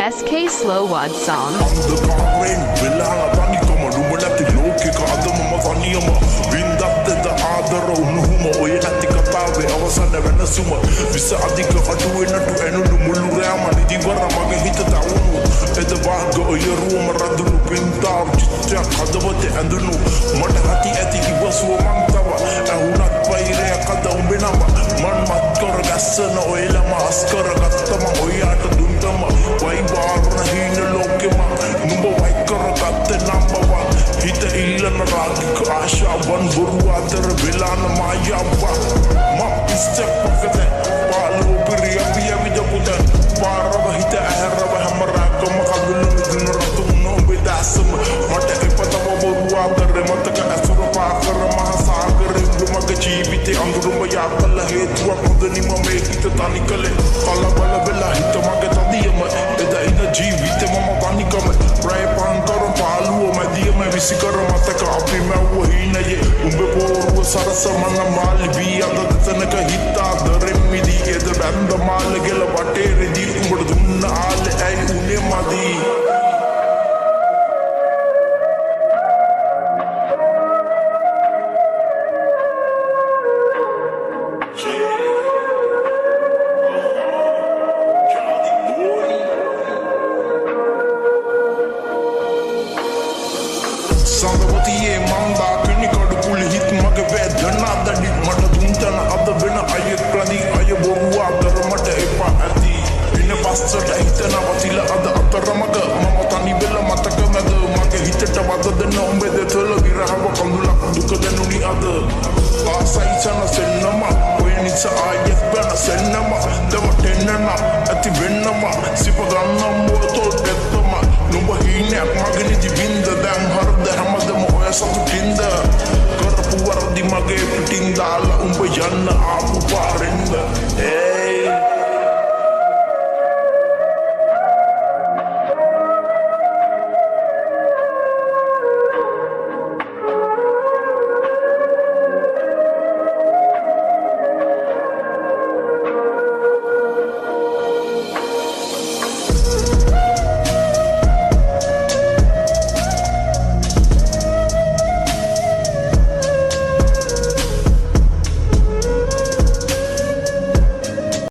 SK Slow Wad song. අන්ධකාරයෙන් වෙලා තනිකම නුඹ නැති ලෝකෙක අදම මතනියම වින්දත්තද ආදර උණුහුම ඔය නැති කතාවේ අවසන වෙනසුම විස අධික අඩුවෙනටු ඇනුණු මුළු රෑම නිදිවර මගේ හිත තවුණු එද වාග ඔය රුවම රඳුණු පින්තාව චිත්‍රයක් හදවතේ ඇඳුණු මට හති ඇති ඉවසුව මං තව ඇහුණත් පෛරය කද උඹේ නම මන් මත් කර ගැස්සන ඔයලම අස්කර ගත්තම ඔයාට දුන්ටම වයිවාරණ හීන ලෝකෙම නුඹ වයි කරගත්තේ නම්බවන් හිත ඉල්ලන රාගික ආශාවන් බොරු අතර වෙලාන මායාවක් මම ඉස්සෙක් පකද පාලු පිරිය පිය විදපුද පාරව හිත ඇහැරව හැම රාගම කඳුළු මිදුණු රතුන් නොඹේ දැසම මට එපතම බොරු අතර මතක ඇසුර පාකර මහ සාගරේ මගේ ජීවිතේ අඳුරම යාකල හේතුවක් හොඳනිම මේ හිත තනි කලේ කලබල වෙලා හිත මගේ තදියම එදා ඉන ජීවිතේ මම පනිකම ප්‍රය පාන්තරම් පාලුව මැදියම විසිකර මතක අපි මැව්ව හීනයේ උඹේ පෝරුව සරස මන මාලි වී අද තනක හිතා දරෙන් මිදී එද බැන්ද මාල ගෙල වටේ රෙදි උඹට දුන්න ආලේ ඇයි උනේ මදී සඳවතියේ මන්දා කෙනෙ කඩු පුලි හිත් මගේ වේදනා දඩි මට දුන්තන අද වෙන අය ක්‍රදී අය බොරුව අතර මට එපා ඇති ඉන්න පස්සට හිතන වතිල අද අතරමග මම තනි වෙල මතක මැද මගේ හිතට වද දෙන්න උඹේ දෙතල විරහව කඳුලක් දුක දෙනුනි අද ආසයි චන සෙන්නම ඔය නිසා ආයෙත් බන සෙන්නම දවටෙන්නම ඇති වෙන්නම සිප ගන්නම් මොතෝ දෙත්තම නුඹ හීනයක් මගේ නිදි බින්ද දැන් හරද හැමදම ඔය සතුටින්ද කරපු වරදි මගේ පිටින් දාලා උඹ යන්න ආපු පාරෙන්ද